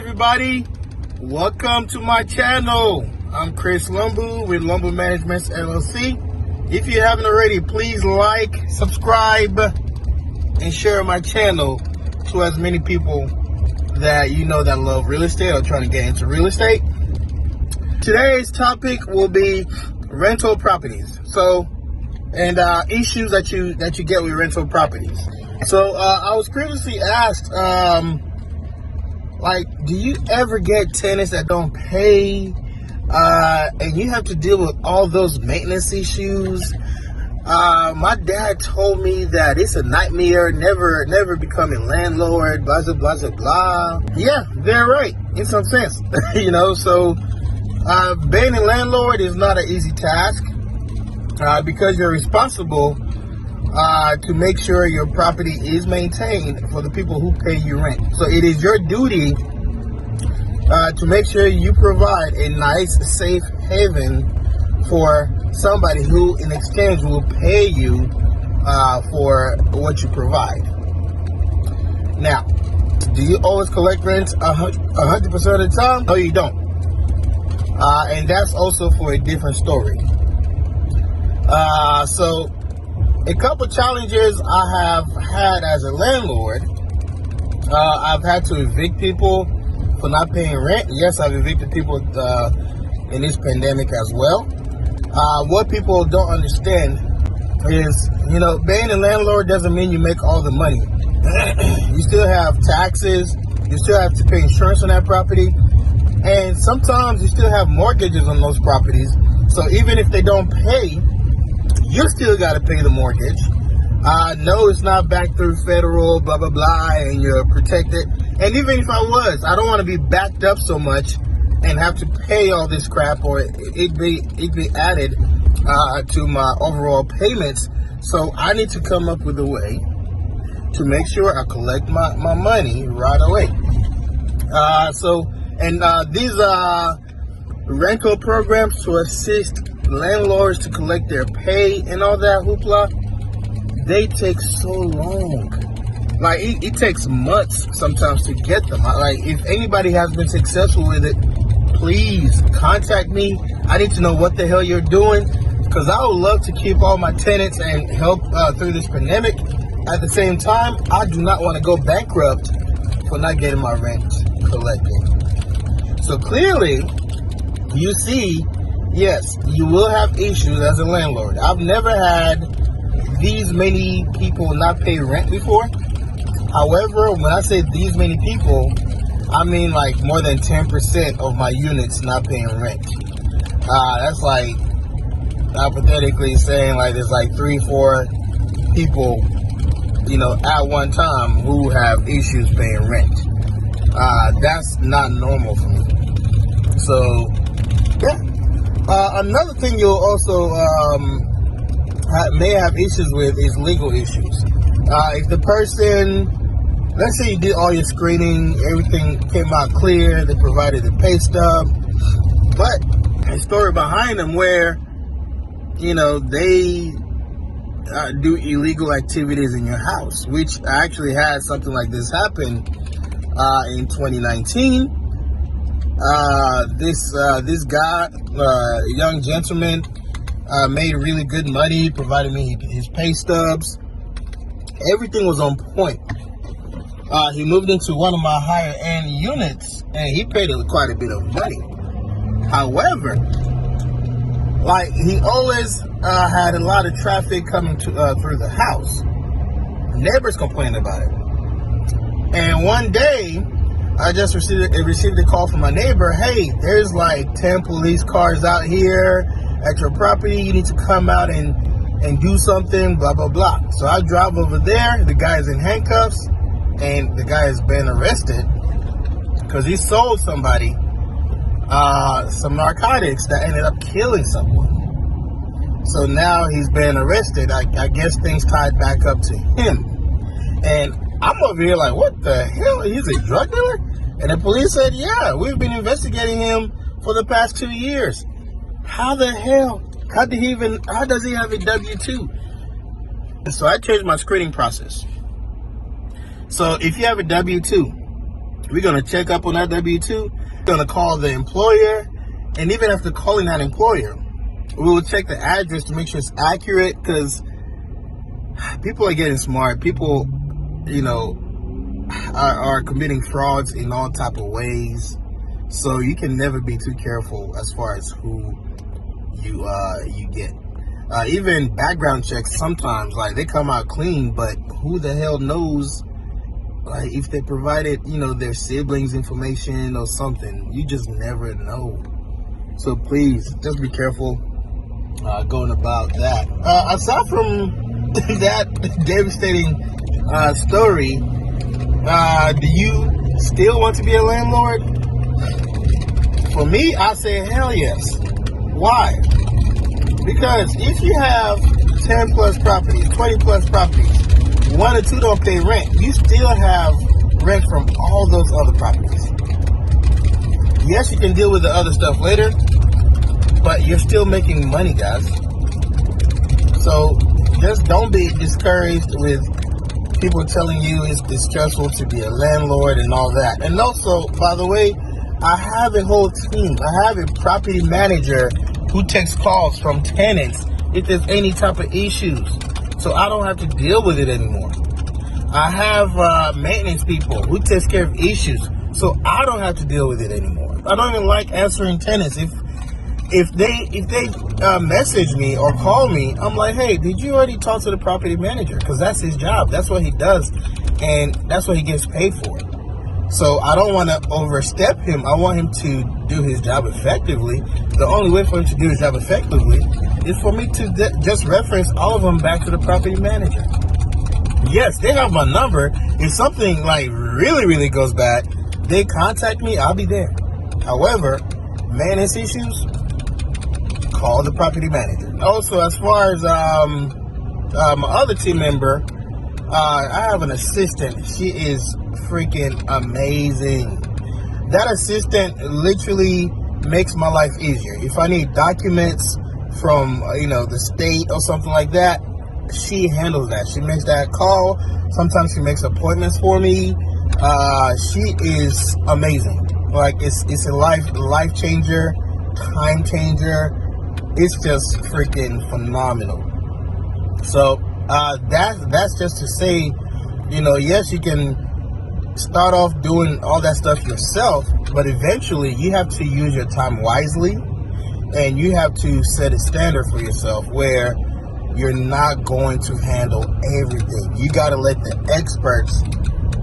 everybody, welcome to my channel. I'm Chris Lumbu with Lumbumanagements LLC. If you haven't already, please like, subscribe, and share my channel to as many people that you know that love real estate or trying to get into real estate. Today's topic will be rental properties. Issues that you get with rental properties. So I was previously asked, do you ever get tenants that don't pay, and you have to deal with all those maintenance issues? My dad told me that it's a nightmare, never becoming landlord, blah, blah, blah, blah, blah. Yeah, they're right, in some sense. Being a landlord is not an easy task, because you're responsible to make sure your property is maintained for the people who pay you rent. So it is your duty to make sure you provide a nice, safe haven for somebody who, in exchange, will pay you for what you provide. Now, do you always collect rent 100% of the time? No, you don't. And that's also for a different story. So a couple challenges I have had as a landlord. I've had to evict people for not paying rent. Yes, I've evicted people in this pandemic as well. What people don't understand is, being a landlord doesn't mean you make all the money. You still have taxes. You still have to pay insurance on that property. And sometimes you still have mortgages on those properties. So even if they don't pay, you still got to pay the mortgage. No, it's not back through federal, blah, blah, blah, and you're protected. And even if I was, I don't want to be backed up so much and have to pay all this crap, or it be added to my overall payments. So I need to come up with a way to make sure I collect my money right away. These rental programs to assist landlords to collect their pay and all that hoopla, they take so long. It takes months sometimes to get them. If anybody has been successful with it, please contact me. I need to know what the hell you're doing, because I would love to keep all my tenants and help through this pandemic. At the same time, I do not want to go bankrupt for not getting my rent collected. So clearly, you see, yes, you will have issues as a landlord. I've never had these many people not pay rent before. However, when I say these many people, I mean more than 10% of my units not paying rent. That's hypothetically saying there's 3-4 people, at one time who have issues paying rent. That's not normal for me. So, yeah. Another thing you'll also may have issues with is legal issues. If the person, let's say you did all your screening, everything came out clear, they provided the pay stub, but a story behind them where, they do illegal activities in your house, which I actually had something like this happen in 2019. This guy, a young gentleman, made really good money, provided me his pay stubs. Everything was on point. He moved into one of my higher end units, and he paid quite a bit of money. However, he always had a lot of traffic coming through the house. Neighbors complained about it. And one day, I just received a call from my neighbor. Hey, there's 10 police cars out here at your property. You need to come out and do something, blah, blah, blah. So I drive over there. The guy is in handcuffs, and the guy has been arrested because he sold somebody some narcotics that ended up killing someone. So now he's been arrested. I guess things tied back up to him. And I'm over here what the hell? He's a drug dealer? And the police said, yeah, we've been investigating him for the past 2 years. How the hell? How does he have a W-2? So I changed my screening process. So if you have a W-2 We're going to check up on that W-2. We're going to call the employer. And even after calling that employer, we will check the address to make sure it's accurate, because people are getting smart. People, are committing frauds in all type of ways. So you can never be too careful as far as who you get. Even background checks sometimes, like, they come out clean, but who the hell knows, like, if they provided, their siblings' information or something. You just never know. So please, just be careful going about that. Aside from that devastating story, do you still want to be a landlord? For me, I say hell yes. Why? Because if you have 10 plus properties, 20 plus properties, 1 or 2 don't pay rent, you still have rent from all those other properties. Yes, you can deal with the other stuff later, but you're still making money, guys. So just don't be discouraged with people telling you it's stressful to be a landlord and all that. And also, by the way, I have a whole team. I have a property manager who takes calls from tenants if there's any type of issues, so I don't have to deal with it anymore. I have maintenance people who takes care of issues, so I don't have to deal with it anymore. I don't even like answering tenants. If they message me or call me, I'm like, hey, did you already talk to the property manager? Because that's his job. That's what he does, and that's what he gets paid for. So I don't want to overstep him. I want him to do his job effectively. The only way for him to do his job effectively is for me to just reference all of them back to the property manager. Yes, they have my number. If something like really, really goes bad, they contact me, I'll be there. However, maintenance issues, call the property manager. Also, as far as my other team member, I have an assistant. She is freaking amazing. That assistant literally makes my life easier. If I need documents from the state or something like that, she handles that. She makes that call. Sometimes she makes appointments for me. She is amazing. Like, it's a life changer, time changer. It's just freaking phenomenal. So that's just to say, yes, you can start off doing all that stuff yourself, but eventually you have to use your time wisely, and you have to set a standard for yourself where you're not going to handle everything. You got to let the experts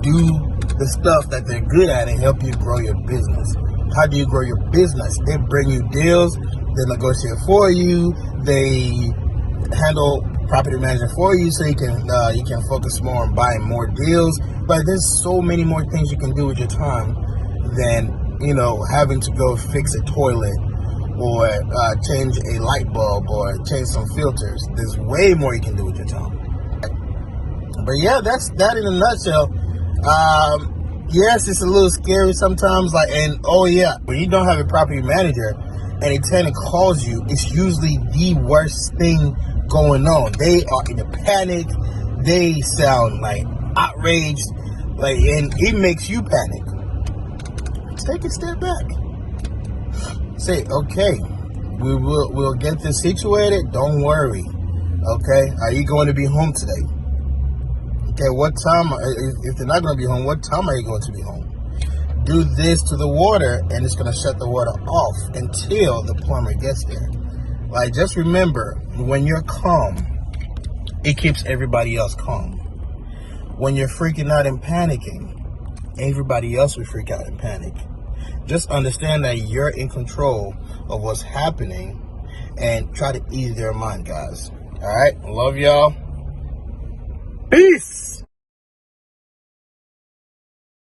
do the stuff that they're good at and help you grow your business. How do you grow your business? They bring you deals, they negotiate for you, they handle property management for you, so you can focus more on buying more deals. But there's so many more things you can do with your time than having to go fix a toilet or change a light bulb or change some filters. There's way more you can do with your time. But yeah, that's that in a nutshell. Yes, it's a little scary sometimes. And oh yeah, when you don't have a property manager and a tenant calls you, it's usually the worst thing going on. They are in a panic. They sound like outraged, and it makes you panic. Take a step back. Say, okay, we'll get this situated. Don't worry. Okay, are you going to be home today? Okay, what time? If they're not going to be home, what time are you going to be home? Do this to the water, and it's going to shut the water off until the plumber gets there. Just remember, when you're calm, it keeps everybody else calm. When you're freaking out and panicking, everybody else will freak out and panic. Just understand that you're in control of what's happening, and try to ease their mind, guys. All right, love y'all. Peace.